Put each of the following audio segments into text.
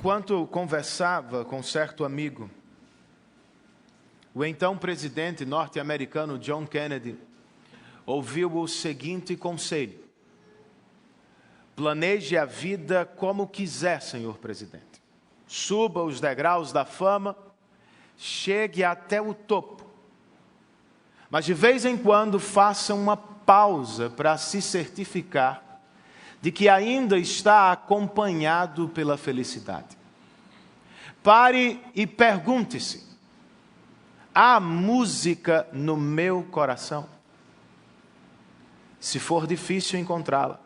Enquanto conversava com certo amigo, o então presidente norte-americano John Kennedy ouviu o seguinte conselho: planeje a vida como quiser, senhor presidente. Suba os degraus da fama, chegue até o topo. Mas de vez em quando faça uma pausa para se certificar de que ainda está acompanhado pela felicidade. Pare e pergunte-se: há música no meu coração? Se for difícil encontrá-la,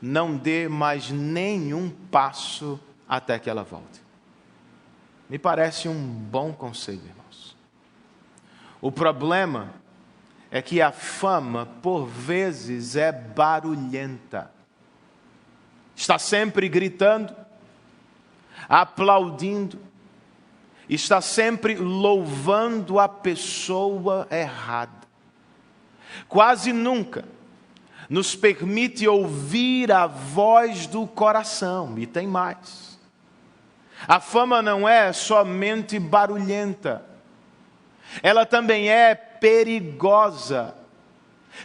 não dê mais nenhum passo até que ela volte. Me parece um bom conselho, irmãos. O problema é que a fama, por vezes, é barulhenta. Está sempre gritando, aplaudindo, está sempre louvando a pessoa errada. Quase nunca nos permite ouvir a voz do coração. E tem mais. A fama não é somente barulhenta. Ela também é perigosa.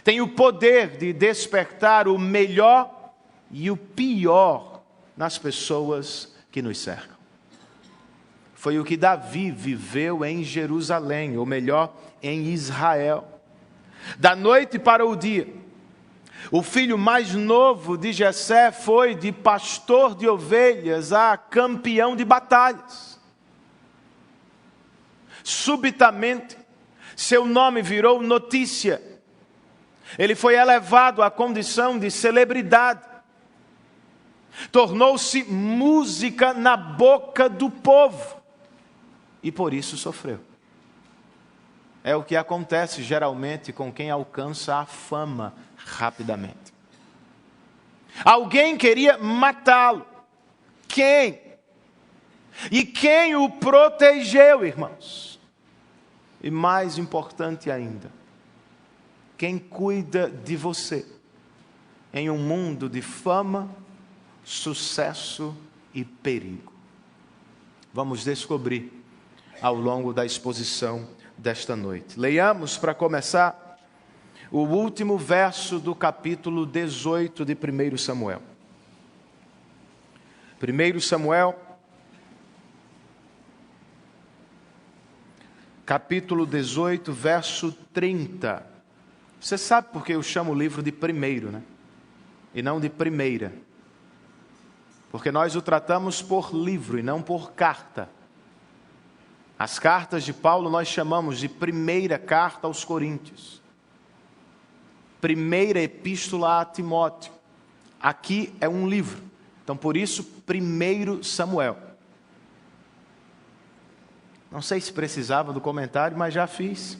Tem o poder de despertar o melhor e o pior nas pessoas que nos cercam. Foi o que Davi viveu em Jerusalém, ou melhor, em Israel. Da noite para o dia, o filho mais novo de Jessé foi de pastor de ovelhas a campeão de batalhas. Subitamente, seu nome virou notícia. Ele foi elevado à condição de celebridade. Tornou-se música na boca do povo. E por isso sofreu. É o que acontece geralmente com quem alcança a fama rapidamente. Alguém queria matá-lo. Quem? E quem o protegeu, irmãos? E mais importante ainda, quem cuida de você em um mundo de fama, sucesso e perigo? Vamos descobrir ao longo da exposição desta noite. Leiamos, para começar, o último verso do capítulo 18 de 1 Samuel. 1 Samuel, capítulo 18, verso 30. Você sabe por que eu chamo o livro de primeiro, né? E não de primeira. Porque nós o tratamos por livro e não por carta. As cartas de Paulo nós chamamos de primeira carta aos Coríntios. Primeira epístola a Timóteo. Aqui é um livro. Então, por isso, 1 Samuel. Não sei se precisava do comentário, mas já fiz.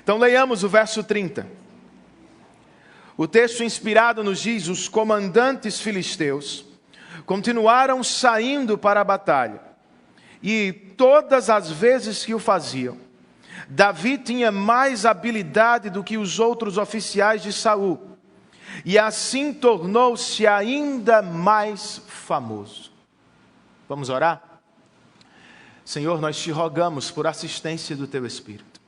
Então, leiamos o verso 30. O texto inspirado nos diz: os comandantes filisteus continuaram saindo para a batalha. E todas as vezes que o faziam, Davi tinha mais habilidade do que os outros oficiais de Saul. E assim tornou-se ainda mais famoso. Vamos orar? Senhor, nós te rogamos por assistência do Teu Espírito.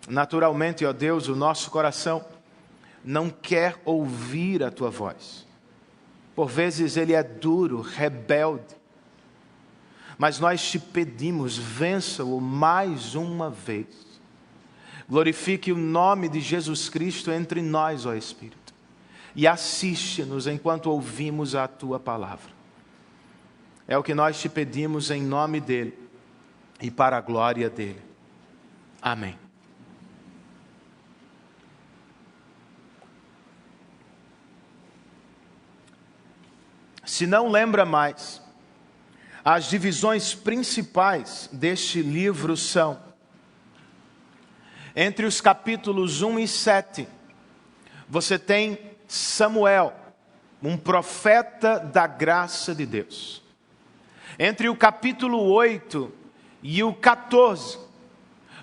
Naturalmente, ó Deus, o nosso coração não quer ouvir a Tua voz. Por vezes ele é duro, rebelde. Mas nós te pedimos, vença-o mais uma vez. Glorifique o nome de Jesus Cristo entre nós, ó Espírito. E assiste-nos enquanto ouvimos a Tua palavra. É o que nós te pedimos em nome dEle e para a glória dEle. Amém. Se não lembra mais, as divisões principais deste livro são: entre os capítulos 1 e 7, você tem Samuel, um profeta da graça de Deus. Entre o capítulo 8 e o 14,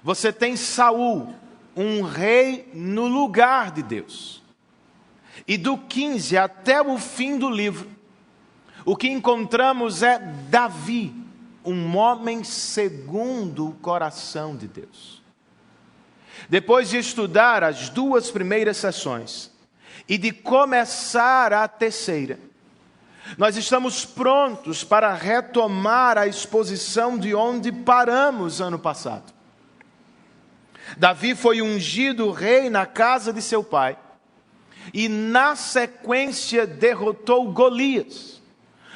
você tem Saul, um rei no lugar de Deus. e do 15 até o fim do livro, o que encontramos é Davi, um homem segundo o coração de Deus. Depois de estudar as 2 primeiras sessões e de começar a terceira, nós estamos prontos para retomar a exposição de onde paramos ano passado. Davi foi ungido rei na casa de seu pai e, na sequência, derrotou Golias,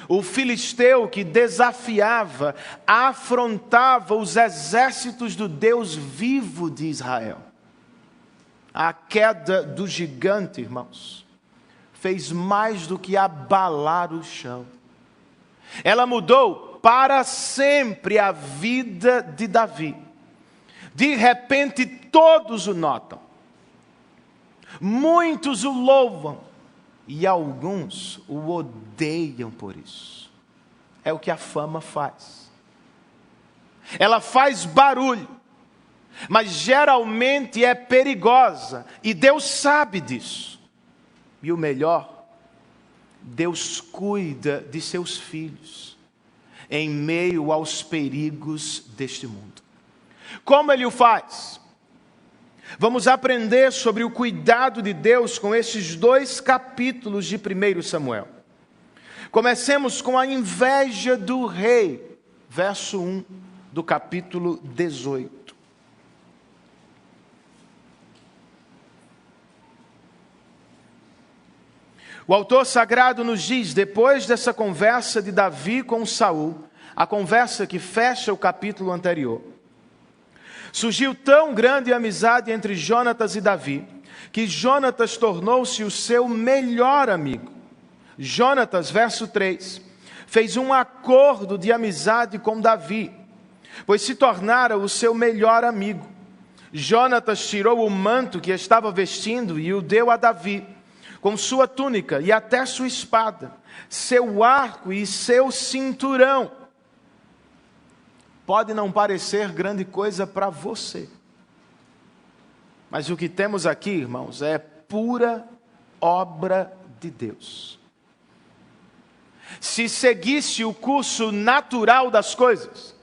o filisteu que desafiava, afrontava os exércitos do Deus vivo de Israel. A queda do gigante, irmãos, fez mais do que abalar o chão. Ela mudou para sempre a vida de Davi. De repente todos o notam. Muitos o louvam e alguns o odeiam por isso. É o que a fama faz. Ela faz barulho, mas geralmente é perigosa e Deus sabe disso. E o melhor, Deus cuida de seus filhos em meio aos perigos deste mundo. Como Ele o faz? Vamos aprender sobre o cuidado de Deus com esses 2 capítulos de 1 Samuel. Comecemos com a inveja do rei, verso 1 do capítulo 18. O autor sagrado nos diz, depois dessa conversa de Davi com Saul, a conversa que fecha o capítulo anterior: surgiu tão grande amizade entre Jonatas e Davi, que Jonatas tornou-se o seu melhor amigo. Jonatas, verso 3, fez um acordo de amizade com Davi, pois se tornara o seu melhor amigo. Jonatas tirou o manto que estava vestindo e o deu a Davi, com sua túnica e até sua espada, seu arco e seu cinturão. Pode não parecer grande coisa para você, mas o que temos aqui, irmãos, é pura obra de Deus. Se seguisse o curso natural das coisas,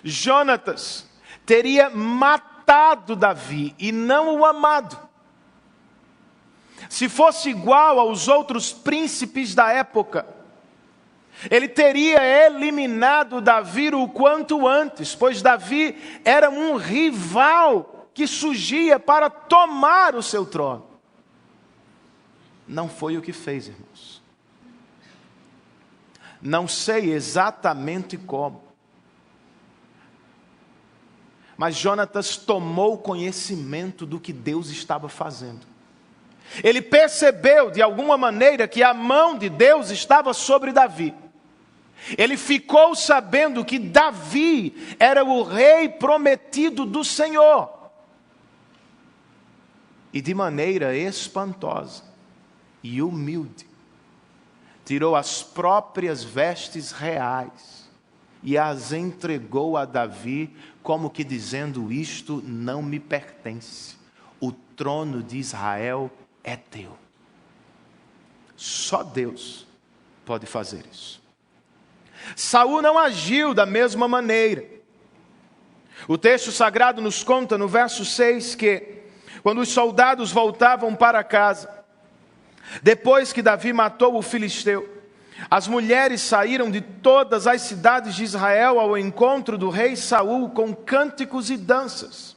Jonatas teria matado Davi e não o amado. Se fosse igual aos outros príncipes da época, ele teria eliminado Davi o quanto antes, pois Davi era um rival que surgia para tomar o seu trono. Não foi o que fez, irmãos. Não sei exatamente como, mas Jonatas tomou conhecimento do que Deus estava fazendo. Ele percebeu de alguma maneira que a mão de Deus estava sobre Davi. Ele ficou sabendo que Davi era o rei prometido do Senhor. E de maneira espantosa e humilde, tirou as próprias vestes reais e as entregou a Davi, como que dizendo: isto não me pertence. O trono de Israel é teu. Só Deus pode fazer isso. Saul não agiu da mesma maneira. O texto sagrado nos conta no verso 6 que, quando os soldados voltavam para casa, depois que Davi matou o filisteu, as mulheres saíram de todas as cidades de Israel ao encontro do rei Saul com cânticos e danças,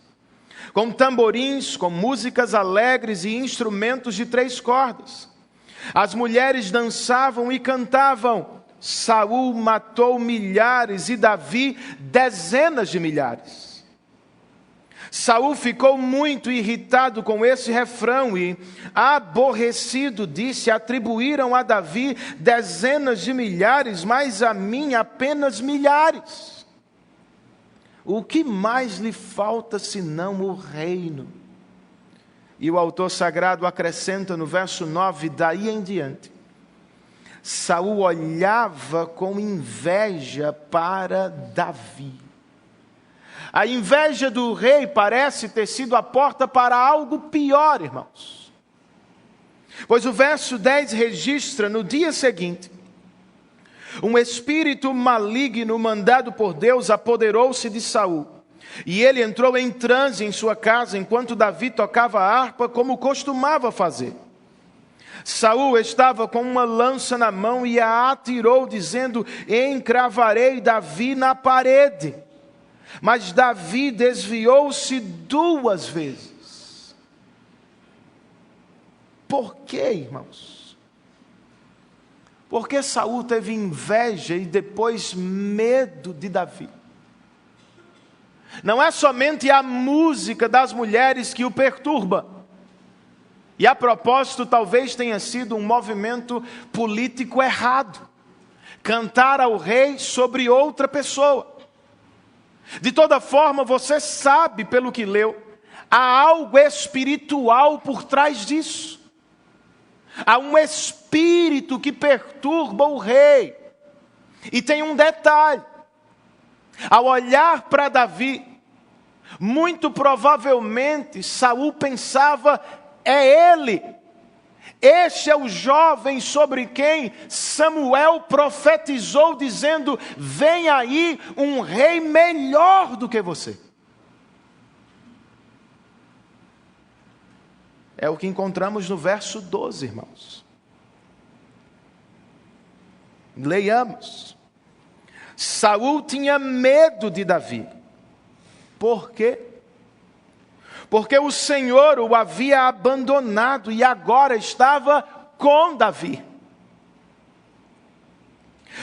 com tamborins, com músicas alegres e instrumentos de 3 cordas. As mulheres dançavam e cantavam: Saul matou milhares e Davi dezenas de milhares. Saul ficou muito irritado com esse refrão e, aborrecido, disse: atribuíram a Davi dezenas de milhares, mas a mim apenas milhares. O que mais lhe falta senão o reino? E o autor sagrado acrescenta no verso 9, daí em diante: Saul olhava com inveja para Davi. A inveja do rei parece ter sido a porta para algo pior, irmãos. Pois o verso 10 registra: no dia seguinte, um espírito maligno mandado por Deus apoderou-se de Saul, e ele entrou em transe em sua casa, enquanto Davi tocava a harpa, como costumava fazer. Saul estava com uma lança na mão e a atirou, dizendo: encravarei Davi na parede. Mas Davi desviou-se 2 vezes. Por quê, irmãos? Porque Saul teve inveja e depois medo de Davi. Não é somente a música das mulheres que o perturba. E a propósito, talvez tenha sido um movimento político errado. Cantar ao rei sobre outra pessoa. De toda forma, você sabe pelo que leu, há algo espiritual por trás disso. Há um espírito que perturba o rei. E tem um detalhe. Ao olhar para Davi, muito provavelmente Saul pensava: é ele. Este é o jovem sobre quem Samuel profetizou, dizendo: vem aí um rei melhor do que você. É o que encontramos no verso 12, irmãos. Leiamos. Saul tinha medo de Davi. Por quê? Porque o Senhor o havia abandonado e agora estava com Davi.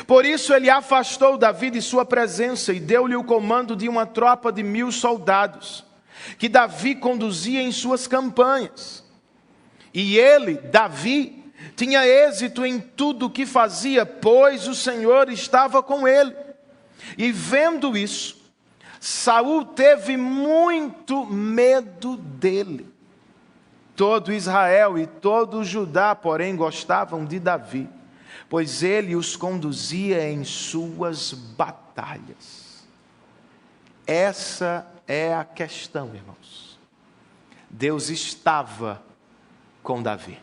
Por isso ele afastou Davi de sua presença e deu-lhe o comando de uma tropa de 1000 soldados, que Davi conduzia em suas campanhas. E ele, Davi, tinha êxito em tudo o que fazia, pois o Senhor estava com ele. E vendo isso, Saul teve muito medo dele. Todo Israel e todo Judá, porém, gostavam de Davi, pois ele os conduzia em suas batalhas. Essa é a questão, irmãos. Deus estava com Davi.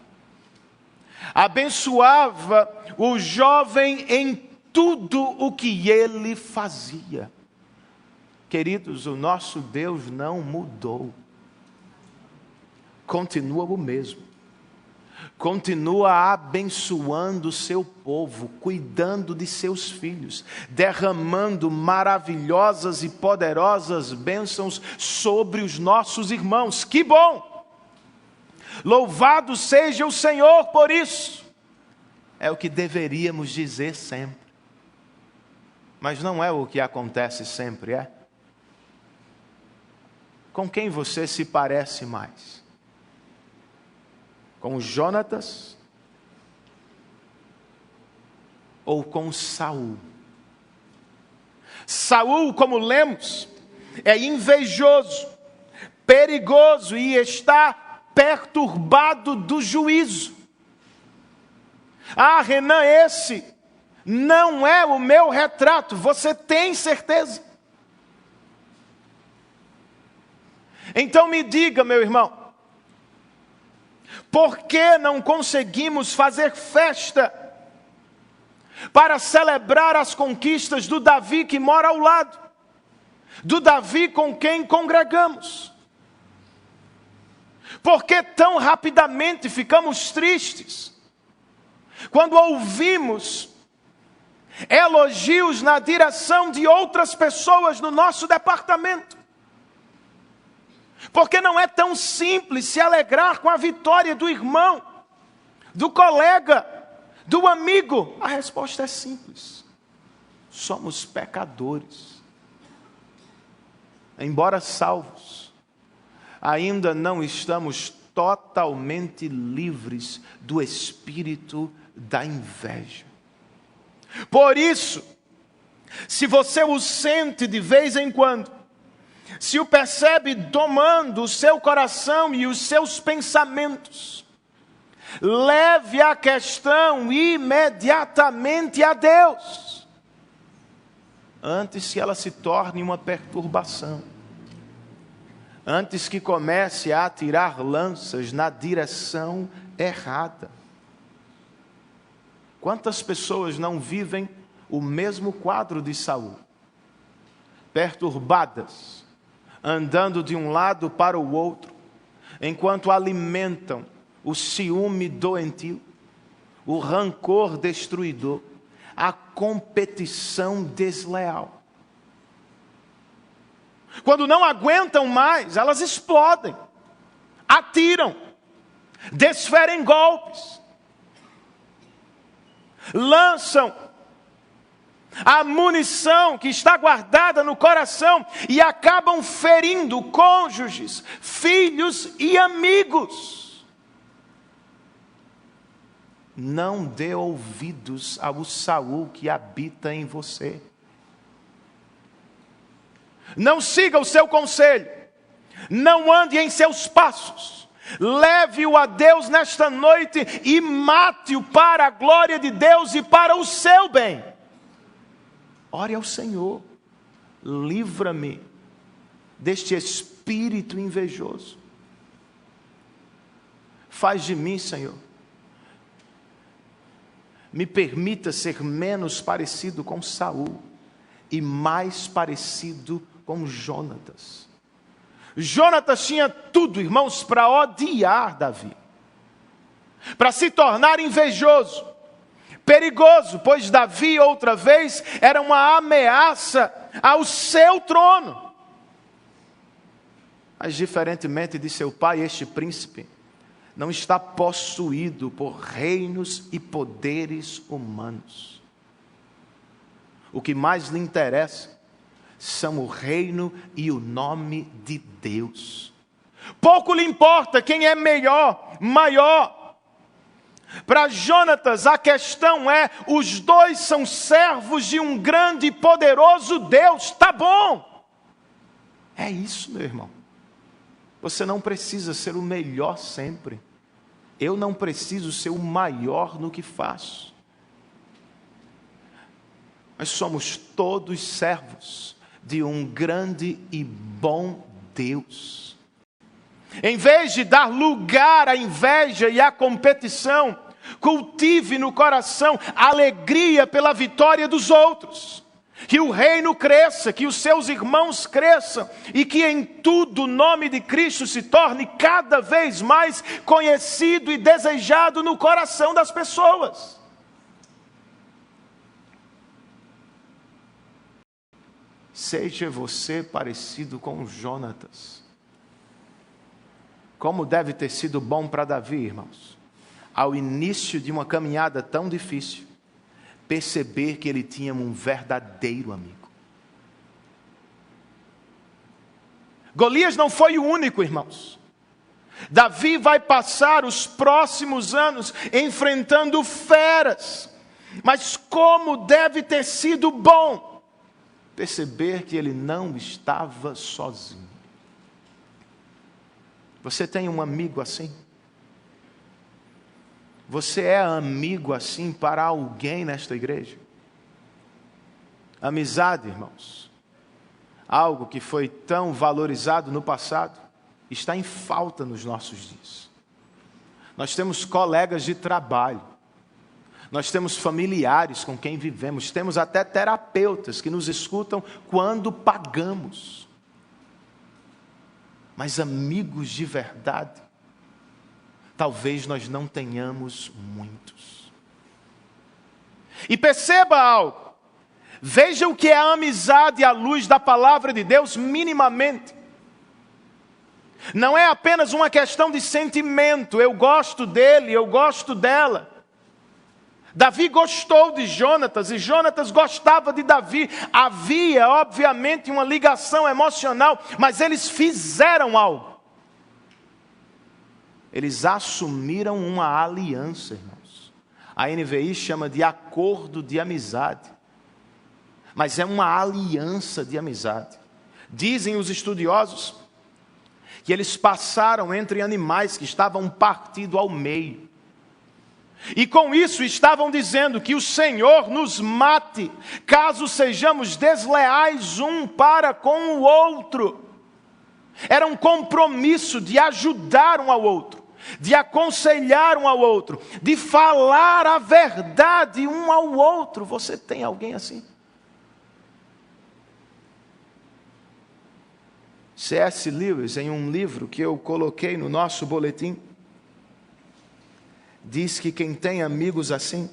Abençoava o jovem em tudo o que ele fazia. Queridos, o nosso Deus não mudou. Continua o mesmo. Continua abençoando o seu povo, cuidando de seus filhos, derramando maravilhosas e poderosas bênçãos sobre os nossos irmãos. Que bom! Louvado seja o Senhor por isso. É o que deveríamos dizer sempre. Mas não é o que acontece sempre, é? Com quem você se parece mais? Com Jonatas? Ou com Saul? Saul, como lemos, é invejoso, perigoso e está perturbado do juízo. Ah, Renan, esse não é o meu retrato, você tem certeza? Então me diga, meu irmão, por que não conseguimos fazer festa para celebrar as conquistas do Davi que mora ao lado, do Davi com quem congregamos? Por que tão rapidamente ficamos tristes quando ouvimos elogios na direção de outras pessoas no nosso departamento? Porque não é tão simples se alegrar com a vitória do irmão, do colega, do amigo. A resposta é simples. Somos pecadores. Embora salvos, ainda não estamos totalmente livres do espírito da inveja. Por isso, se você o sente de vez em quando, se o percebe domando o seu coração e os seus pensamentos, leve a questão imediatamente a Deus, antes que ela se torne uma perturbação, antes que comece a atirar lanças na direção errada. Quantas pessoas não vivem o mesmo quadro de Saul? Perturbadas, andando de um lado para o outro, enquanto alimentam o ciúme doentio, o rancor destruidor, a competição desleal. Quando não aguentam mais, elas explodem, atiram, desferem golpes, lançam a munição que está guardada no coração e acabam ferindo cônjuges, filhos e amigos. Não dê ouvidos ao Saul que habita em você. Não siga o seu conselho. Não ande em seus passos. Leve-o a Deus nesta noite e mate-o para a glória de Deus e para o seu bem. Ore ao Senhor, livra-me deste espírito invejoso. Faz de mim, Senhor, me permita ser menos parecido com Saul e mais parecido com Jonatas. Jonatas tinha tudo, irmãos, para odiar Davi, para se tornar invejoso, perigoso, pois Davi, outra vez, era uma ameaça ao seu trono. Mas, diferentemente de seu pai, este príncipe não está possuído por reinos e poderes humanos. O que mais lhe interessa são o reino e o nome de Deus. Pouco lhe importa quem é melhor, maior. Para Jonatas, a questão é: os dois são servos de um grande e poderoso Deus. Tá bom. É isso, meu irmão. Você não precisa ser o melhor sempre. Eu não preciso ser o maior no que faço. Nós somos todos servos de um grande e bom Deus. Em vez de dar lugar à inveja e à competição, cultive no coração alegria pela vitória dos outros. Que o reino cresça, que os seus irmãos cresçam e que em tudo o nome de Cristo se torne cada vez mais conhecido e desejado no coração das pessoas. Seja você parecido com Jonatas. Como deve ter sido bom para Davi, irmãos, ao início de uma caminhada tão difícil, perceber que ele tinha um verdadeiro amigo. Golias não foi o único, irmãos. Davi vai passar os próximos anos enfrentando feras, mas como deve ter sido bom perceber que ele não estava sozinho. Você tem um amigo assim? Você é amigo assim para alguém nesta igreja? Amizade, irmãos, algo que foi tão valorizado no passado, está em falta nos nossos dias. Nós temos colegas de trabalho, nós temos familiares com quem vivemos, temos até terapeutas que nos escutam quando pagamos. Mas amigos de verdade, talvez nós não tenhamos muitos. E perceba algo. Veja o que é a amizade à luz da palavra de Deus minimamente. Não é apenas uma questão de sentimento. Eu gosto dele, eu gosto dela. Davi gostou de Jonatas e Jonatas gostava de Davi. Havia, obviamente, uma ligação emocional, mas eles fizeram algo. Eles assumiram uma aliança, irmãos. A NVI chama de acordo de amizade. Mas é uma aliança de amizade. Dizem os estudiosos que eles passaram entre animais que estavam partidos ao meio. E com isso estavam dizendo que o Senhor nos mate, caso sejamos desleais um para com o outro. Era um compromisso de ajudar um ao outro. de aconselhar um ao outro, de falar a verdade um ao outro. Você tem alguém assim? C.S. Lewis, em um livro que eu coloquei no nosso boletim, diz que quem tem amigos assim,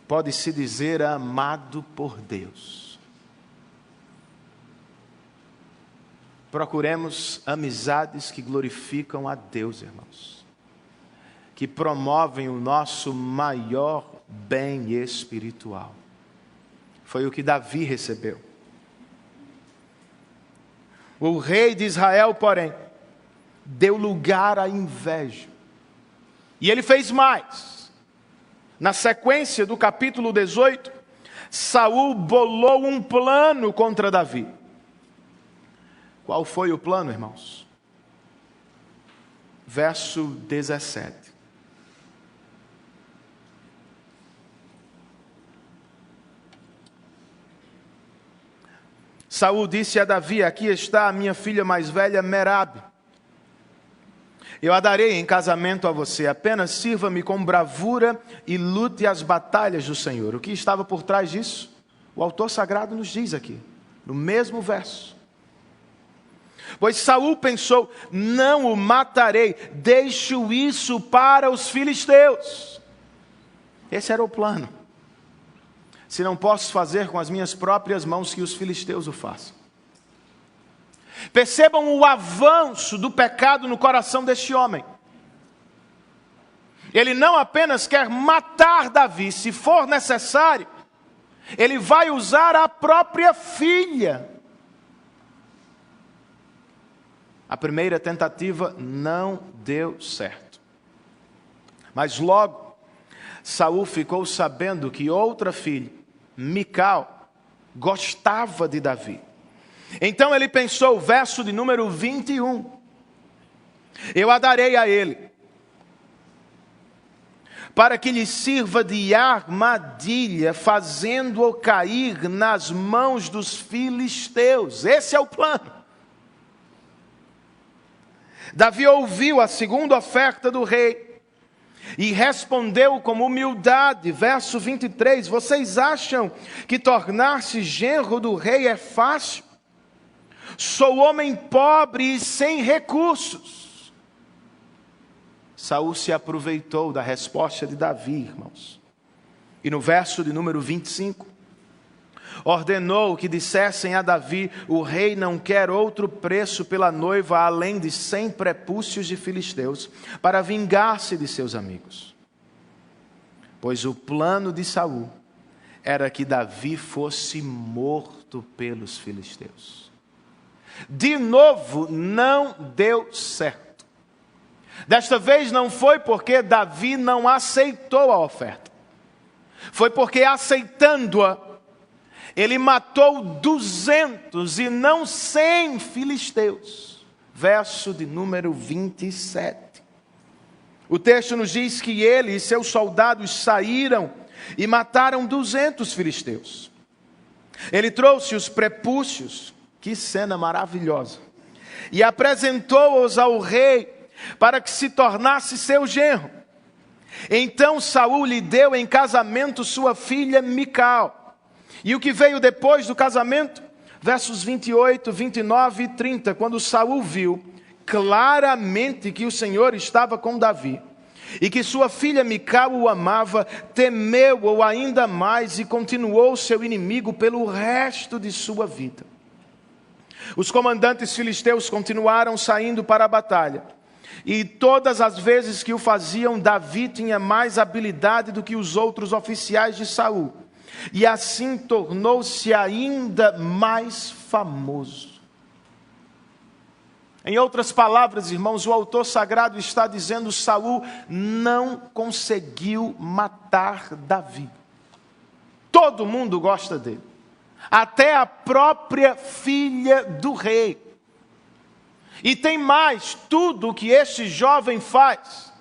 pode se dizer amado por Deus. Procuremos amizades que glorificam a Deus, irmãos, que promovem o nosso maior bem espiritual. Foi o que Davi recebeu. O rei de Israel, porém, deu lugar à inveja. E ele fez mais. Na sequência do capítulo 18, Saul bolou um plano contra Davi. Qual foi o plano, irmãos? Verso 17. Saul disse a Davi: aqui está a minha filha mais velha, Merabe. Eu a darei em casamento a você, apenas sirva-me com bravura e lute as batalhas do Senhor. O que estava por trás disso? O autor sagrado nos diz aqui, no mesmo verso. Pois Saul pensou: não o matarei, deixo isso para os filisteus. Esse era o plano. Se não posso fazer com as minhas próprias mãos, que os filisteus o façam. Percebam o avanço do pecado no coração deste homem. Ele não apenas quer matar Davi, se for necessário, ele vai usar a própria filha. A primeira tentativa não deu certo. Mas logo, Saul ficou sabendo que outra filha, Mical, gostava de Davi. Então ele pensou, verso de número 21, eu a darei a ele, para que lhe sirva de armadilha, fazendo-o cair nas mãos dos filisteus. Esse é o plano. Davi ouviu a segunda oferta do rei e respondeu com humildade, verso 23, vocês acham que tornar-se genro do rei é fácil? Sou homem pobre e sem recursos. Saul se aproveitou da resposta de Davi, irmãos. E no verso de número 25, ordenou que dissessem a Davi: o rei não quer outro preço pela noiva, além de 100 prepúcios de filisteus, para vingar-se de seus amigos. Pois o plano de Saul era que Davi fosse morto pelos filisteus. De novo, não deu certo. Desta vez não foi porque Davi não aceitou a oferta. Foi porque, aceitando-a, ele matou 200 e não 100 filisteus. Verso de número 27. O texto nos diz que ele e seus soldados saíram e mataram 200 filisteus. Ele trouxe os prepúcios, que cena maravilhosa, e apresentou-os ao rei para que se tornasse seu genro. Então Saul lhe deu em casamento sua filha Mical. E o que veio depois do casamento? Versos 28, 29 e 30, quando Saul viu claramente que o Senhor estava com Davi, e que sua filha Mical o amava, temeu-o ainda mais e continuou seu inimigo pelo resto de sua vida. Os comandantes filisteus continuaram saindo para a batalha. E todas as vezes que o faziam, Davi tinha mais habilidade do que os outros oficiais de Saul. E assim tornou-se ainda mais famoso. Em outras palavras, irmãos, o autor sagrado está dizendo: Saul não conseguiu matar Davi. Todo mundo gosta dele. Até a própria filha do rei. E tem mais, tudo o que este jovem faz,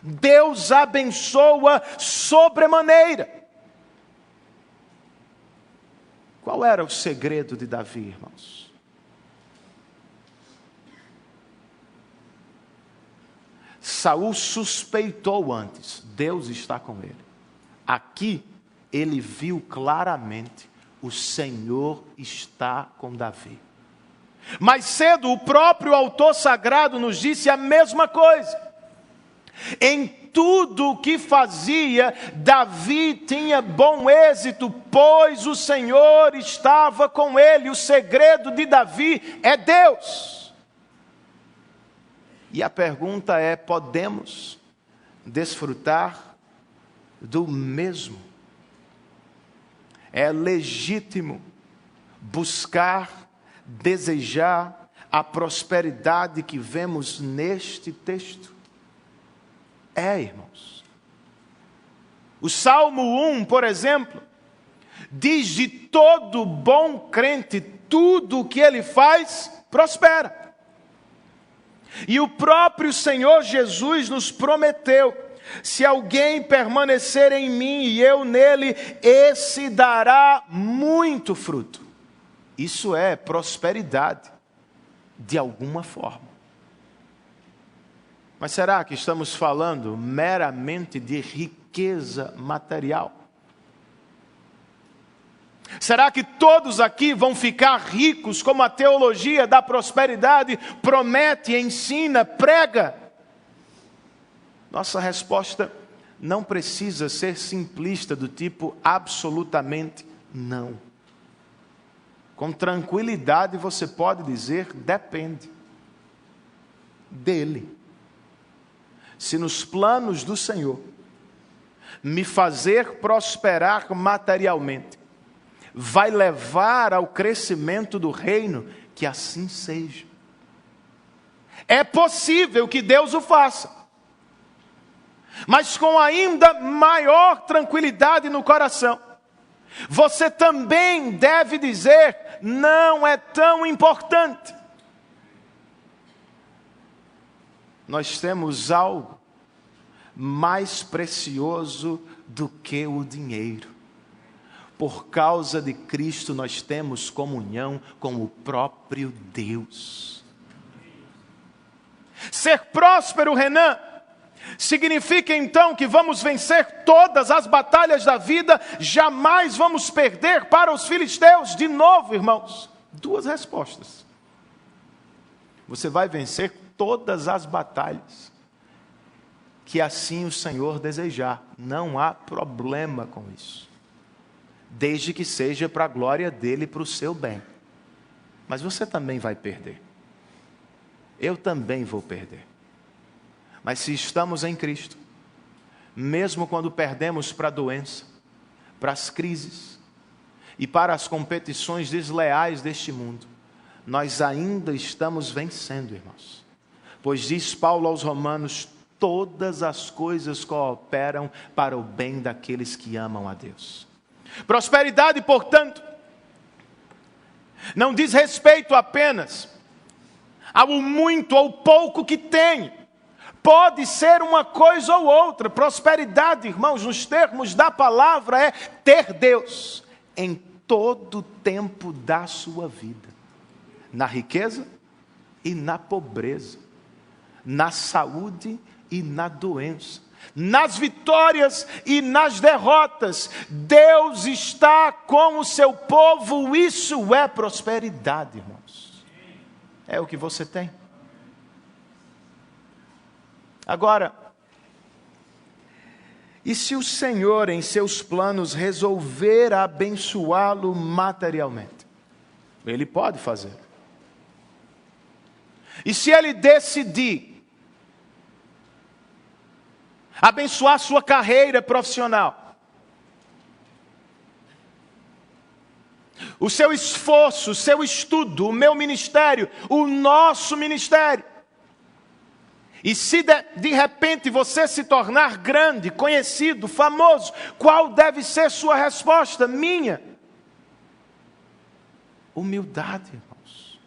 Deus abençoa sobremaneira. Qual era o segredo de Davi, irmãos? Saul suspeitou antes, Deus está com ele. Aqui ele viu claramente, o Senhor está com Davi. Mais cedo, o próprio autor sagrado nos disse a mesma coisa. Em tudo o que fazia, Davi tinha bom êxito, pois o Senhor estava com ele. O segredo de Davi é Deus. E a pergunta é: podemos desfrutar do mesmo? É legítimo buscar, desejar a prosperidade que vemos neste texto? É, irmãos. O Salmo 1, por exemplo, diz de todo bom crente, tudo o que ele faz, prospera. E o próprio Senhor Jesus nos prometeu: se alguém permanecer em mim e eu nele, esse dará muito fruto. Isso é prosperidade, de alguma forma. Mas será que estamos falando meramente de riqueza material? Será que todos aqui vão ficar ricos, como a teologia da prosperidade promete, ensina, prega? Nossa resposta não precisa ser simplista, do tipo absolutamente não. Com tranquilidade você pode dizer: depende dele. Se nos planos do Senhor me fazer prosperar materialmente vai levar ao crescimento do reino, que assim seja. É possível que Deus o faça, mas com ainda maior tranquilidade no coração. Você também deve dizer: não é tão importante. Nós temos algo mais precioso do que o dinheiro. Por causa de Cristo nós temos comunhão com o próprio Deus. Ser próspero, Renan, significa então que vamos vencer todas as batalhas da vida, jamais vamos perder para os filisteus? De novo, irmãos, duas respostas. Você vai vencer todas as batalhas que assim o Senhor desejar. Não há problema com isso, desde que seja para a glória dele e para o seu bem. Mas você também vai perder. Eu também vou perder. Mas se estamos em Cristo, mesmo quando perdemos para a doença, para as crises e para as competições desleais deste mundo, nós ainda estamos vencendo, irmãos. Pois diz Paulo aos Romanos: todas as coisas cooperam para o bem daqueles que amam a Deus. Prosperidade, portanto, não diz respeito apenas ao muito ou pouco que tem. Pode ser uma coisa ou outra. Prosperidade, irmãos, nos termos da palavra, é ter Deus em todo o tempo da sua vida. Na riqueza e na pobreza. Na saúde e na doença. Nas vitórias e nas derrotas. Deus está com o seu povo. Isso é prosperidade, irmãos. É o que você tem. Agora, e se o Senhor, em seus planos, resolver abençoá-lo materialmente? Ele pode fazer. E se ele decidir abençoar sua carreira profissional, o seu esforço, o seu estudo, o meu ministério, o nosso ministério, e se de repente você se tornar grande, conhecido, famoso, qual deve ser sua resposta? Minha? Humildade, irmãos.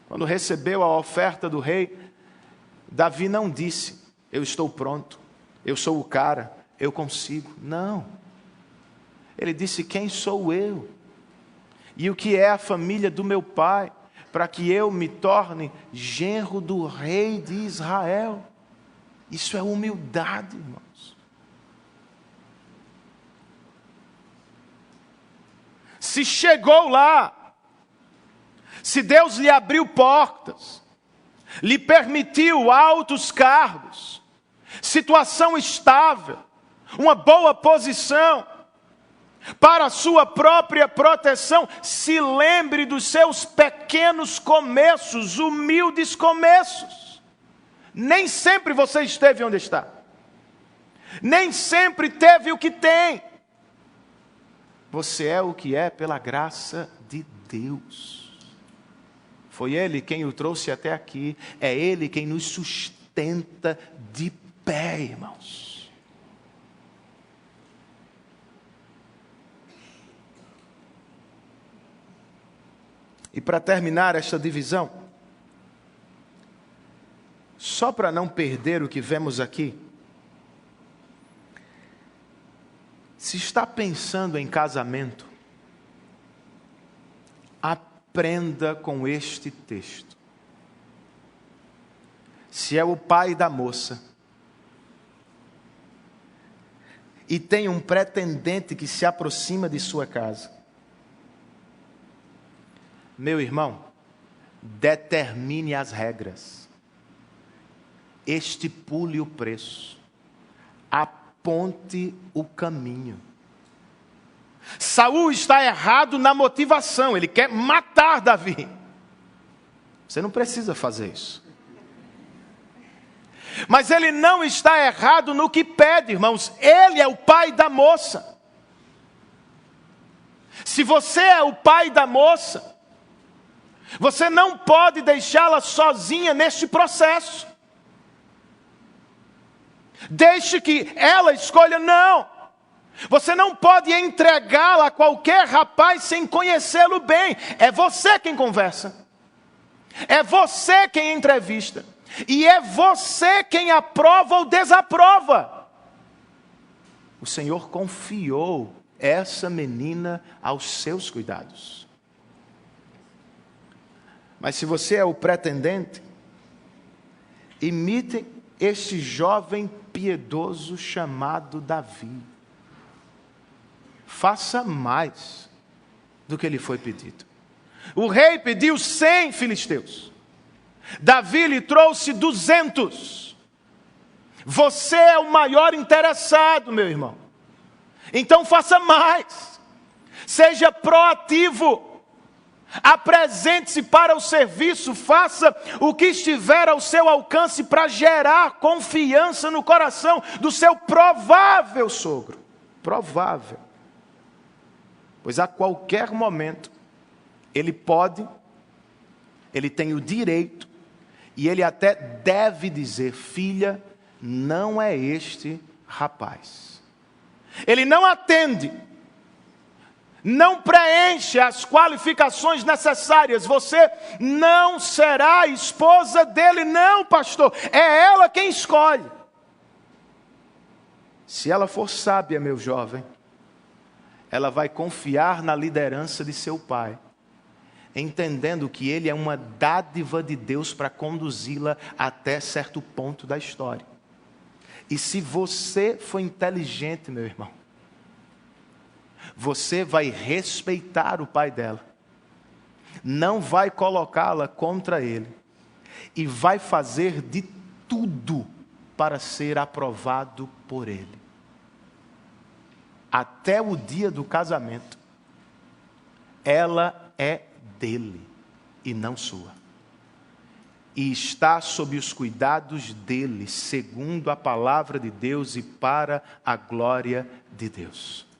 Quando recebeu a oferta do rei, Davi não disse: eu estou pronto, eu sou o cara, eu consigo. Não. Ele disse: quem sou eu? E o que é a família do meu pai? para que eu me torne genro do rei de Israel. Isso é humildade, irmãos. Se chegou lá, se Deus lhe abriu portas, lhe permitiu altos cargos, situação estável, uma boa posição, para a sua própria proteção, se lembre dos seus pequenos começos, humildes começos. Nem sempre você esteve onde está. Nem sempre teve o que tem. Você é o que é pela graça de Deus. Foi Ele quem o trouxe até aqui. É Ele quem nos sustenta de pé, irmãos. E para terminar esta divisão, só para não perder o que vemos aqui, se está pensando em casamento, aprenda com este texto. Se é o pai da moça e tem um pretendente que se aproxima de sua casa, meu irmão, determine as regras, estipule o preço, aponte o caminho. Saul está errado na motivação, ele quer matar Davi. Você não precisa fazer isso. Mas ele não está errado no que pede, irmãos. Ele é o pai da moça. Se você é o pai da moça, você não pode deixá-la sozinha neste processo. Deixe que ela escolha, não. Você não pode entregá-la a qualquer rapaz sem conhecê-lo bem. É você quem conversa. É você quem entrevista. E é você quem aprova ou desaprova. O Senhor confiou essa menina aos seus cuidados. Mas se você é o pretendente, imite este jovem piedoso chamado Davi. Faça mais do que lhe foi pedido. O rei pediu 100 filisteus. Davi lhe trouxe 200. Você é o maior interessado, meu irmão. Então faça mais. Seja proativo. Apresente-se para o serviço, faça o que estiver ao seu alcance para gerar confiança no coração do seu provável sogro. Provável. Pois a qualquer momento, ele pode, ele tem o direito, e ele até deve dizer: filha, não é este rapaz. Ele não atende, não preenche as qualificações necessárias, você não será esposa dele, não, pastor, é ela quem escolhe. Se ela for sábia, meu jovem, ela vai confiar na liderança de seu pai, entendendo que ele é uma dádiva de Deus para conduzi-la até certo ponto da história. E se você for inteligente, meu irmão, você vai respeitar o pai dela, não vai colocá-la contra ele, e vai fazer de tudo para ser aprovado por ele. Até o dia do casamento, ela é dele e não sua. E está sob os cuidados dele, segundo a palavra de Deus e para a glória de Deus.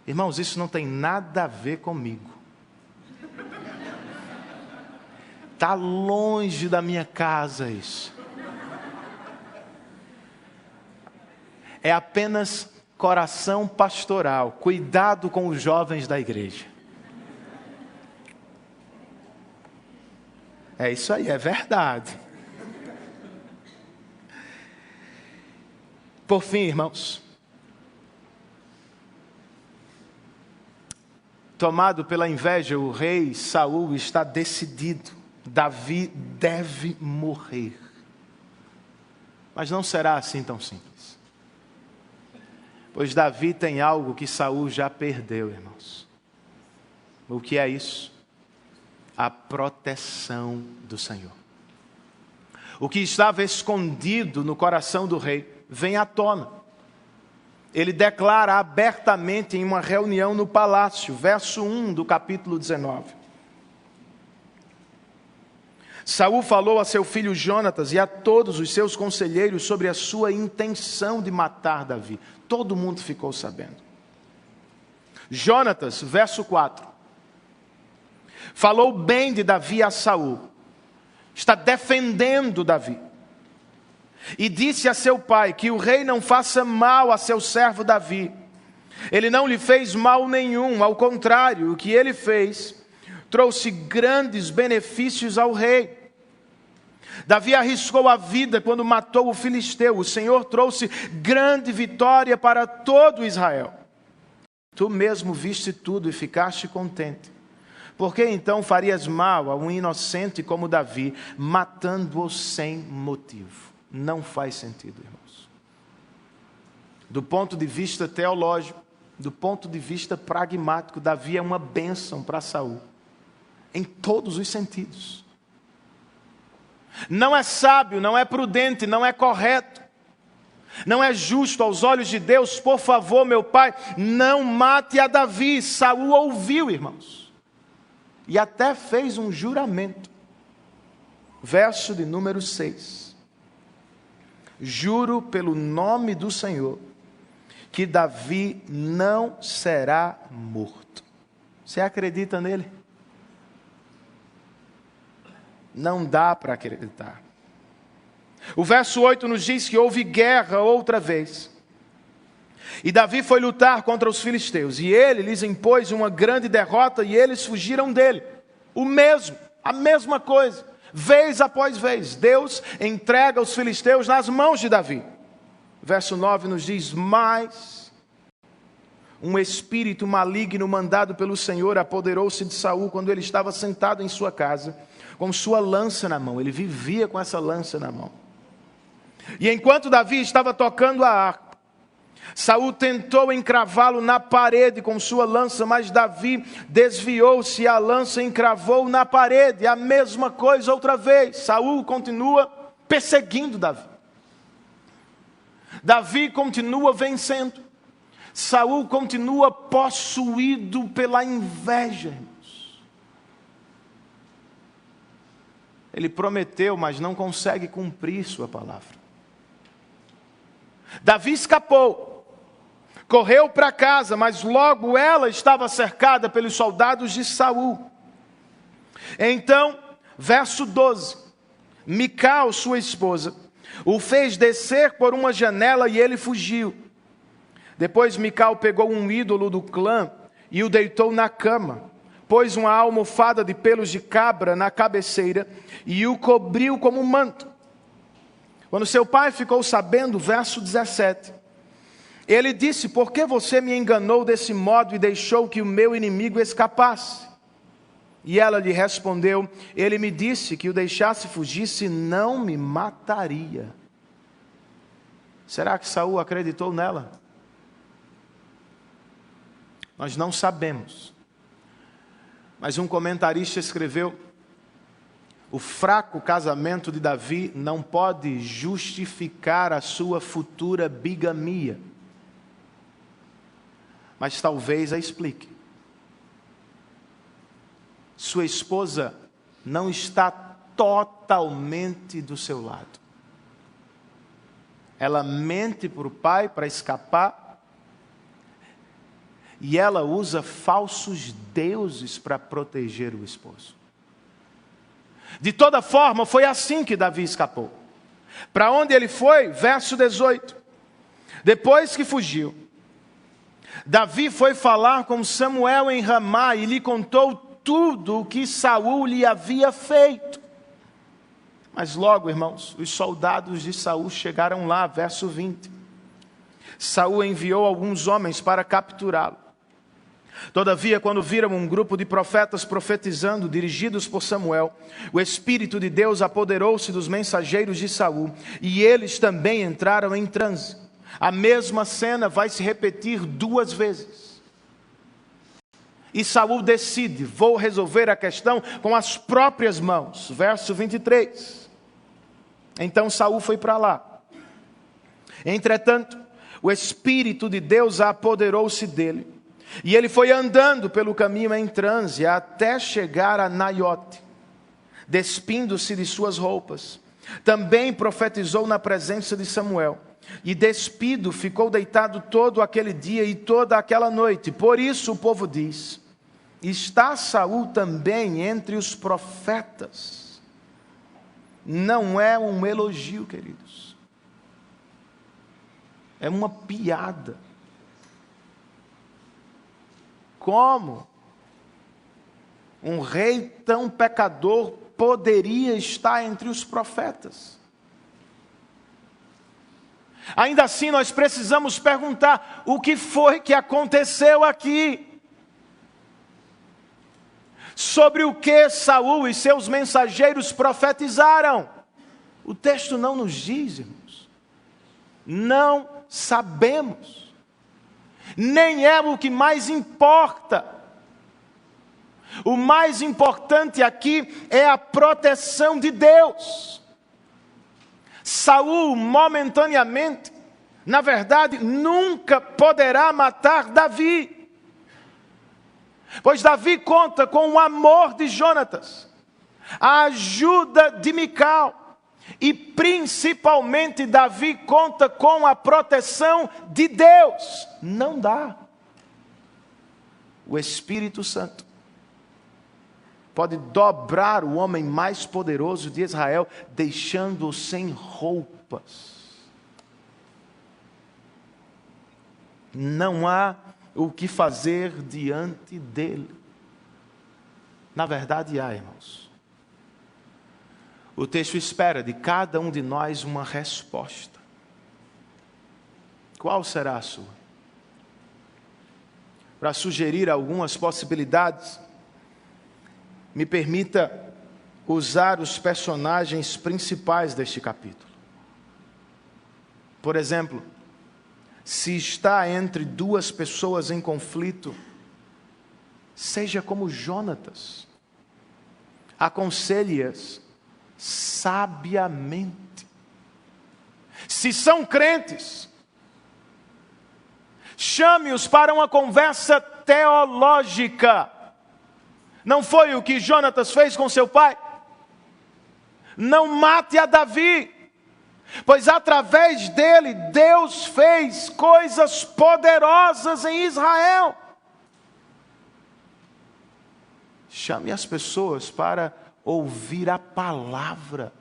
Irmãos, isso não tem nada a ver comigo. Está longe da minha casa isso. É apenas coração pastoral. Cuidado com os jovens da igreja. É isso aí, é verdade. Por fim, irmãos, Tomado pela inveja, o rei Saul está decidido. Davi deve morrer. Mas não será assim tão simples. Pois Davi tem algo que Saul já perdeu, irmãos. O que é isso? A proteção do Senhor. O que estava escondido no coração do rei vem à tona. Ele declara abertamente em uma reunião no palácio, verso 1 do capítulo 19. Saul falou a seu filho Jonatas e a todos os seus conselheiros sobre a sua intenção de matar Davi. Todo mundo ficou sabendo. Jonatas, verso 4. Falou bem de Davi a Saul. Está defendendo Davi. E disse a seu pai que o rei não faça mal a seu servo Davi. Ele não lhe fez mal nenhum, ao contrário, o que ele fez trouxe grandes benefícios ao rei. Davi arriscou a vida quando matou o filisteu. O Senhor trouxe grande vitória para todo Israel. Tu mesmo viste tudo e ficaste contente. Por que então farias mal a um inocente como Davi, matando-o sem motivo? Não faz sentido, irmãos. Do ponto de vista teológico, do ponto de vista pragmático, Davi é uma bênção para Saul, em todos os sentidos. Não é sábio, não é prudente, não é correto, não é justo aos olhos de Deus. Por favor, meu pai, não mate a Davi. Saul ouviu, irmãos, e até fez um juramento. Verso de número 6. Juro pelo nome do Senhor que Davi não será morto. Você acredita nele? Não dá para acreditar. O verso 8 nos diz que houve guerra outra vez. E Davi foi lutar contra os filisteus. E ele lhes impôs uma grande derrota e eles fugiram dele. A mesma coisa. Vez após vez, Deus entrega os filisteus nas mãos de Davi. Verso 9 nos diz: mas um espírito maligno mandado pelo Senhor apoderou-se de Saul quando ele estava sentado em sua casa, com sua lança na mão. Ele vivia com essa lança na mão. E enquanto Davi estava tocando a harpa, Saul tentou encravá-lo na parede com sua lança, mas Davi desviou-se e a lança encravou na parede. A mesma coisa outra vez. Saul continua perseguindo Davi. Davi continua vencendo. Saul continua possuído pela inveja. Ele prometeu, mas não consegue cumprir sua palavra. Davi escapou. Correu para casa, mas logo ela estava cercada pelos soldados de Saul. Então, verso 12. Mical, sua esposa, o fez descer por uma janela e ele fugiu. Depois Mical pegou um ídolo do clã e o deitou na cama. Pôs uma almofada de pelos de cabra na cabeceira e o cobriu como um manto. Quando seu pai ficou sabendo, verso 17, ele disse: por que você me enganou desse modo e deixou que o meu inimigo escapasse? E ela lhe respondeu: ele me disse que o deixasse fugir, se não me mataria. Será que Saul acreditou nela? Nós não sabemos. Mas um comentarista escreveu: o fraco casamento de Davi não pode justificar a sua futura bigamia. Mas talvez a explique. Sua esposa não está totalmente do seu lado. Ela mente para o pai para escapar. E ela usa falsos deuses para proteger o esposo. De toda forma, foi assim que Davi escapou. Para onde ele foi? Verso 18. Depois que fugiu, Davi foi falar com Samuel em Ramá e lhe contou tudo o que Saul lhe havia feito. Mas logo, irmãos, os soldados de Saul chegaram lá, verso 20. Saul enviou alguns homens para capturá-lo. Todavia, quando viram um grupo de profetas profetizando, dirigidos por Samuel, o Espírito de Deus apoderou-se dos mensageiros de Saul, e eles também entraram em transe. A mesma cena vai se repetir 2 vezes. E Saul decide: vou resolver a questão com as próprias mãos. Verso 23. Então Saul foi para lá. Entretanto, o Espírito de Deus apoderou-se dele. E ele foi andando pelo caminho em transe até chegar a Naiote, despindo-se de suas roupas. Também profetizou na presença de Samuel. E despido ficou deitado todo aquele dia e toda aquela noite. Por isso o povo diz: está Saul também entre os profetas. Não é um elogio, queridos. É uma piada. Como um rei tão pecador poderia estar entre os profetas? Ainda assim, nós precisamos perguntar: o que foi que aconteceu aqui? Sobre o que Saul e seus mensageiros profetizaram? O texto não nos diz, irmãos. Não sabemos. Nem é o que mais importa. O mais importante aqui é a proteção de Deus. Saul, momentaneamente, na verdade, nunca poderá matar Davi. Pois Davi conta com o amor de Jonatas, a ajuda de Mical. E principalmente Davi conta com a proteção de Deus. Não dá. O Espírito Santo pode dobrar o homem mais poderoso de Israel, deixando-o sem roupas. Não há o que fazer diante dele. Na verdade há, irmãos. O texto espera de cada um de nós uma resposta. Qual será a sua? Para sugerir algumas possibilidades, me permita usar os personagens principais deste capítulo. Por exemplo, se está entre 2 pessoas em conflito, seja como Jonatas. Aconselhe-as sabiamente. Se são crentes, chame-os para uma conversa teológica. Não foi o que Jonatas fez com seu pai? Não mate a Davi, pois através dele Deus fez coisas poderosas em Israel. Chame as pessoas para ouvir a palavra.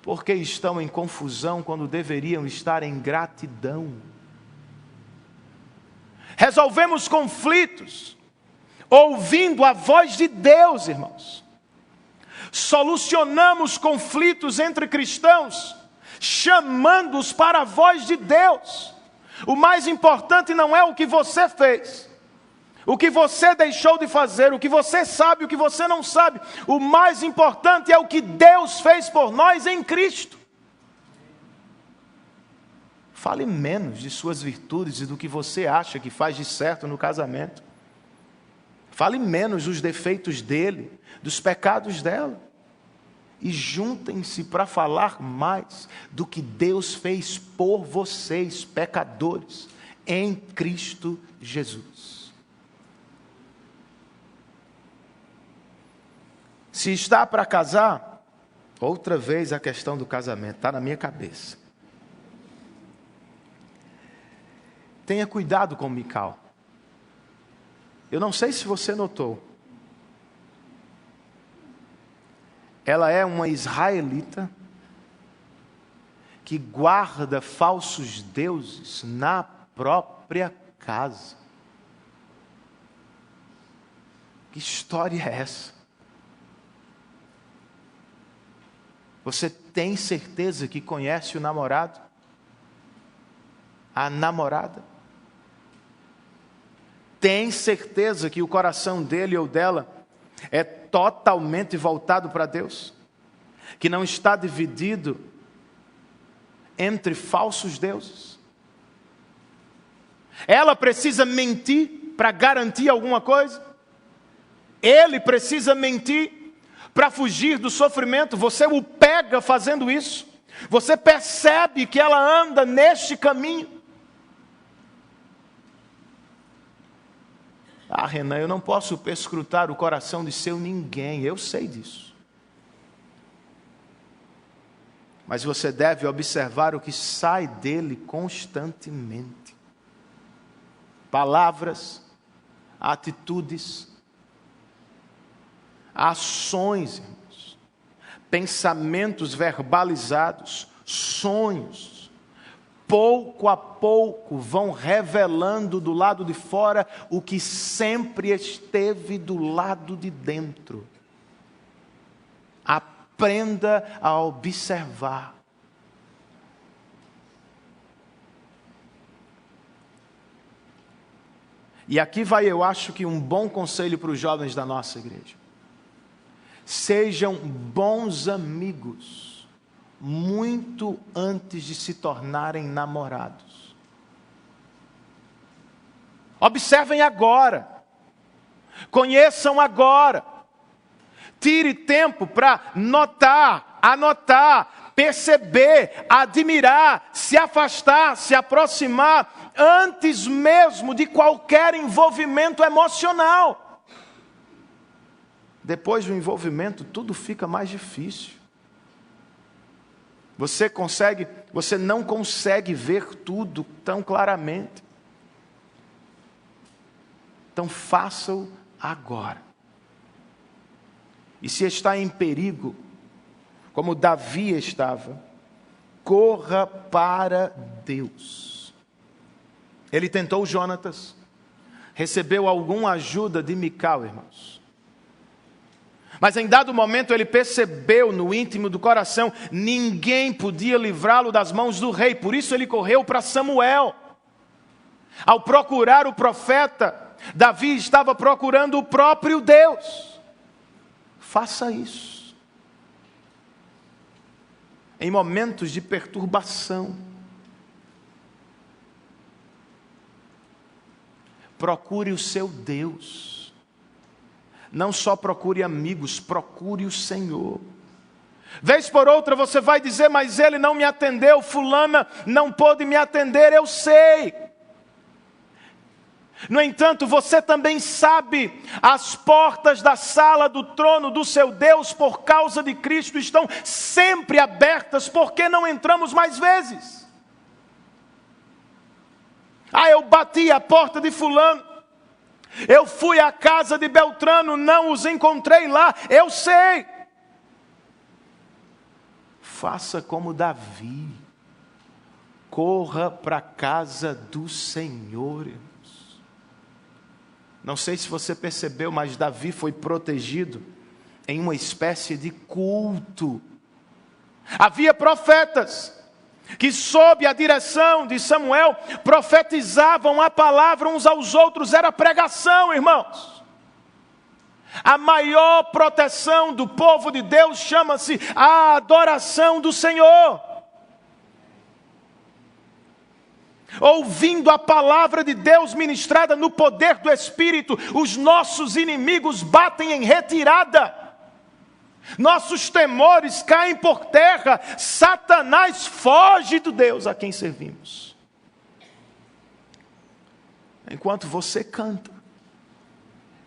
Porque estão em confusão quando deveriam estar em gratidão. Resolvemos conflitos ouvindo a voz de Deus, irmãos. Solucionamos conflitos entre cristãos chamando-os para a voz de Deus. O mais importante não é o que você fez, o que você deixou de fazer, o que você sabe, o que você não sabe. O mais importante é o que Deus fez por nós em Cristo. Fale menos de suas virtudes e do que você acha que faz de certo no casamento. Fale menos dos defeitos dele, dos pecados dela. E juntem-se para falar mais do que Deus fez por vocês, pecadores, em Cristo Jesus. Se está para casar, outra vez a questão do casamento, está na minha cabeça. Tenha cuidado com Mical. Eu não sei se você notou. Ela é uma israelita que guarda falsos deuses na própria casa. Que história é essa? Você tem certeza que conhece o namorado? A namorada? tem certeza que o coração dele ou dela é totalmente voltado para Deus? Que não está dividido entre falsos deuses? Ela precisa mentir para garantir alguma coisa? Ele precisa mentir para fugir do sofrimento? Você o pega fazendo isso? Você percebe que ela anda neste caminho? Ah, Renan, eu não posso perscrutar o coração de seu ninguém, eu sei disso. Mas você deve observar o que sai dele constantemente. Palavras, atitudes, ações, irmãos, pensamentos verbalizados, sonhos, pouco a pouco vão revelando do lado de fora o que sempre esteve do lado de dentro. Aprenda a observar. E aqui vai, eu acho que um bom conselho para os jovens da nossa igreja. Sejam bons amigos, muito antes de se tornarem namorados. Observem agora, conheçam agora, tire tempo para notar, anotar, perceber, admirar, se afastar, se aproximar, antes mesmo de qualquer envolvimento emocional. Depois do envolvimento, tudo fica mais difícil. Você não consegue ver tudo tão claramente. Então faça-o agora. E se está em perigo, como Davi estava, corra para Deus. Ele tentou Jonatas, recebeu alguma ajuda de Mical, irmãos. Mas em dado momento ele percebeu no íntimo do coração, ninguém podia livrá-lo das mãos do rei. Por isso ele correu para Samuel. Ao procurar o profeta, Davi estava procurando o próprio Deus. Faça isso. Em momentos de perturbação, procure o seu Deus. Não só procure amigos, procure o Senhor. Vez por outra você vai dizer, mas ele não me atendeu, fulana não pôde me atender, eu sei. No entanto, você também sabe, as portas da sala do trono do seu Deus, por causa de Cristo, estão sempre abertas. Por que não entramos mais vezes? Ah, eu bati a porta de fulano, eu fui à casa de Beltrano, não os encontrei lá, eu sei. Faça como Davi, corra para a casa do Senhor. Não sei se você percebeu, mas Davi foi protegido em uma espécie de culto. Havia profetas que, sob a direção de Samuel, profetizavam a palavra uns aos outros. Era pregação, irmãos. A maior proteção do povo de Deus chama-se a adoração do Senhor. Ouvindo a palavra de Deus ministrada no poder do Espírito, os nossos inimigos batem em retirada. Nossos temores caem por terra. Satanás foge do Deus a quem servimos. Enquanto você canta,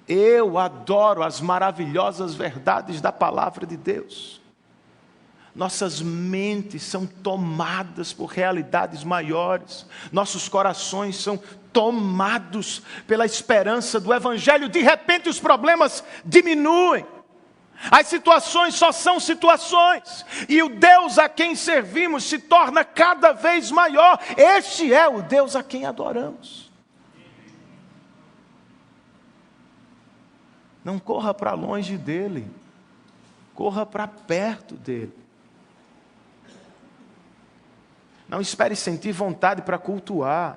eu adoro as maravilhosas verdades da palavra de Deus. Nossas mentes são tomadas por realidades maiores. Nossos corações são tomados pela esperança do Evangelho. De repente os problemas diminuem. As situações só são situações. E o Deus a quem servimos se torna cada vez maior. Este é o Deus a quem adoramos. Não corra para longe dele. Corra para perto dele. Não espere sentir vontade para cultuar.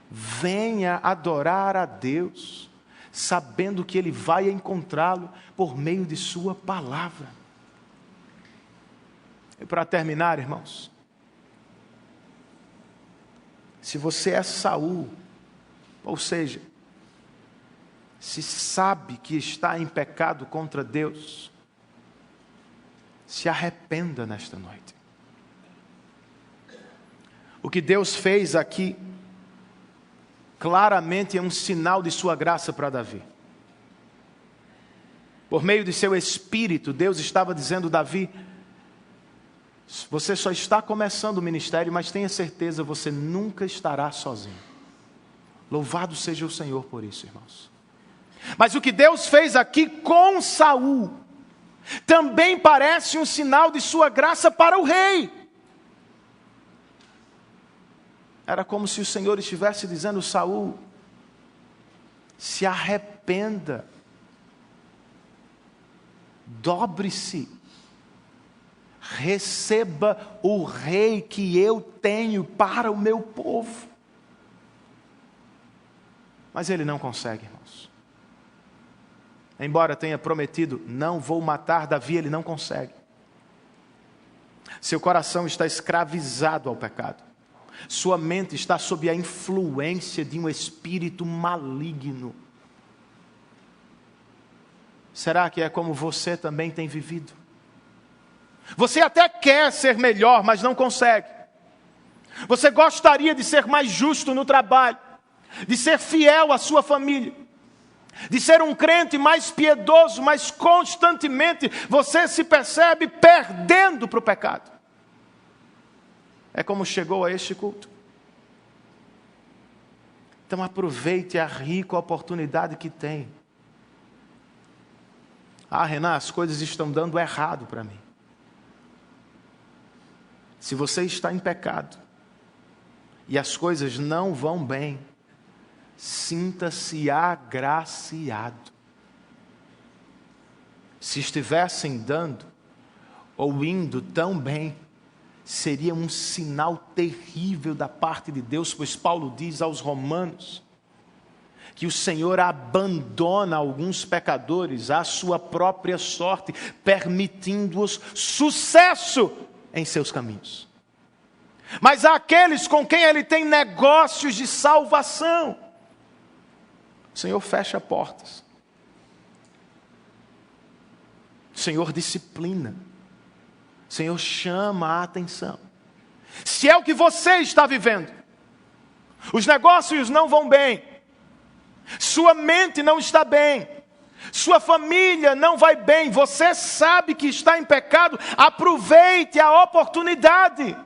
venha adorar a Deus, sabendo que Ele vai encontrá-lo por meio de sua palavra. E para terminar, irmãos, se você é Saul, ou seja, se sabe que está em pecado contra Deus, se arrependa nesta noite. O que Deus fez aqui, claramente é um sinal de sua graça para Davi. Por meio de seu Espírito, Deus estava dizendo: Davi, você só está começando o ministério, mas tenha certeza, você nunca estará sozinho. Louvado seja o Senhor por isso, irmãos. Mas o que Deus fez aqui com Saul, também parece um sinal de sua graça para o rei. Era como se o Senhor estivesse dizendo: Saul, se arrependa, dobre-se, receba o rei que eu tenho para o meu povo. Mas ele não consegue, irmãos. Embora tenha prometido: não vou matar Davi, ele não consegue. Seu coração está escravizado ao pecado. Sua mente está sob a influência de um espírito maligno. Será que é como você também tem vivido? Você até quer ser melhor, mas não consegue. Você gostaria de ser mais justo no trabalho, de ser fiel à sua família, de ser um crente mais piedoso, mas constantemente você se percebe perdendo para o pecado. É como chegou a este culto. Então aproveite a rica oportunidade que tem. Renan, as coisas estão dando errado para mim. Se você está em pecado e as coisas não vão bem, sinta-se agraciado. Se estivessem dando ou indo tão bem, seria um sinal terrível da parte de Deus, pois Paulo diz aos Romanos que o Senhor abandona alguns pecadores à sua própria sorte, permitindo-os sucesso em seus caminhos. Mas há aqueles com quem Ele tem negócios de salvação, o Senhor fecha portas, o Senhor disciplina, o Senhor chama a atenção. Se é o que você está vivendo, os negócios não vão bem, sua mente não está bem, sua família não vai bem, você sabe que está em pecado, aproveite a oportunidade.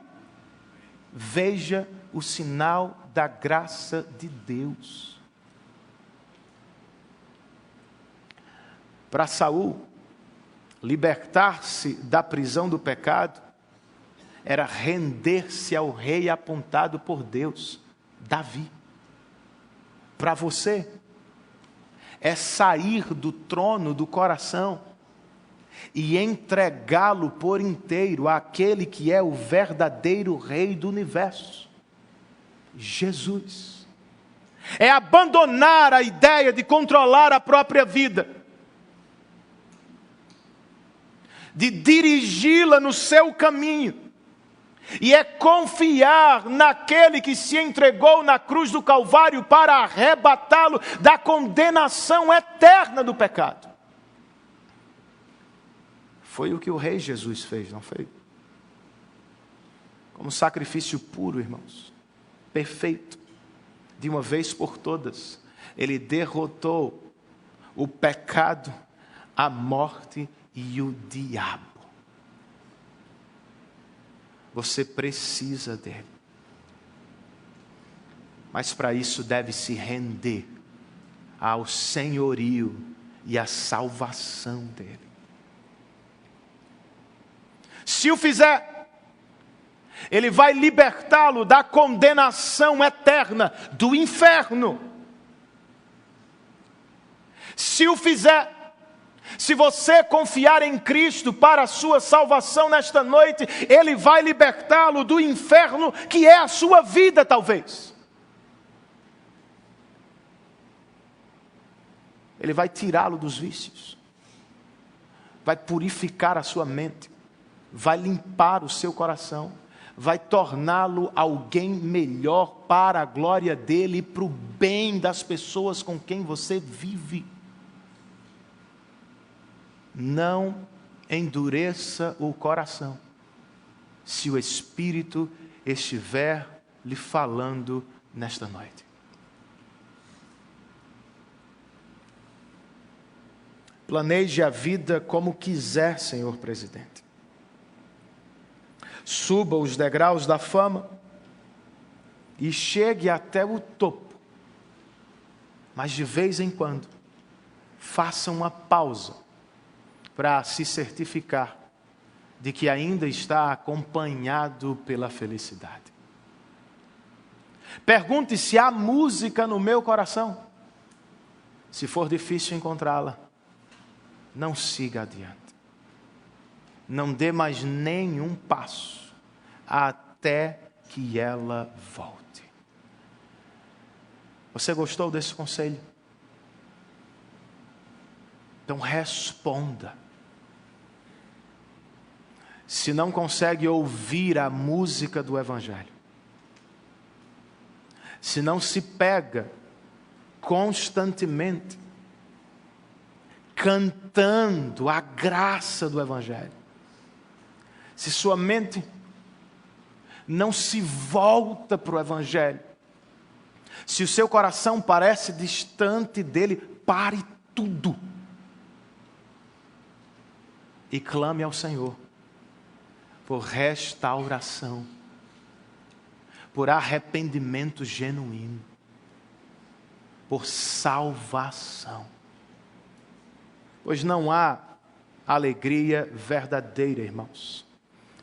Veja o sinal da graça de Deus. Para Saul, libertar-se da prisão do pecado era render-se ao rei apontado por Deus, Davi. Para você, é sair do trono do coração e entregá-lo por inteiro àquele que é o verdadeiro rei do universo, Jesus. É abandonar a ideia de controlar a própria vida, de dirigi-la no seu caminho, e é confiar naquele que se entregou na cruz do Calvário para arrebatá-lo da condenação eterna do pecado. Foi o que o rei Jesus fez, não foi? Como sacrifício puro, irmãos, perfeito, de uma vez por todas, ele derrotou o pecado, a morte e o diabo. Você precisa dele. Mas para isso deve se render ao senhorio e à salvação dele. Se o fizer, ele vai libertá-lo da condenação eterna, do inferno. Se o fizer, se você confiar em Cristo para a sua salvação nesta noite, Ele vai libertá-lo do inferno que é a sua vida, talvez. Ele vai tirá-lo dos vícios, vai purificar a sua mente, vai limpar o seu coração, vai torná-lo alguém melhor para a glória dele e para o bem das pessoas com quem você vive. Não endureça o coração, se o Espírito estiver lhe falando nesta noite. Planeje a vida como quiser, senhor presidente. Suba os degraus da fama e chegue até o topo. Mas de vez em quando, faça uma pausa para se certificar de que ainda está acompanhado pela felicidade. Pergunte se há música no meu coração. Se for difícil encontrá-la, não siga adiante. Não dê mais nenhum passo até que ela volte. Você gostou desse conselho? Então responda. Se não consegue ouvir a música do Evangelho, se não se pega constantemente cantando a graça do Evangelho, se sua mente não se volta para o Evangelho, se o seu coração parece distante dele, pare tudo e clame ao Senhor por restauração, por arrependimento genuíno, por salvação. Pois não há alegria verdadeira, irmãos,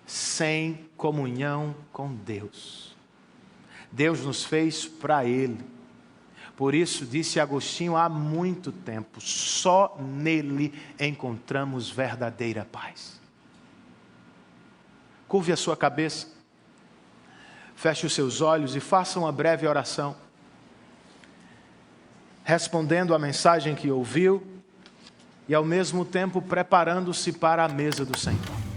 sem comunhão com Deus. Deus nos fez para Ele. Por isso, disse Agostinho há muito tempo, só nele encontramos verdadeira paz. Curve a sua cabeça, feche os seus olhos e faça uma breve oração, respondendo à mensagem que ouviu e ao mesmo tempo preparando-se para a mesa do Senhor.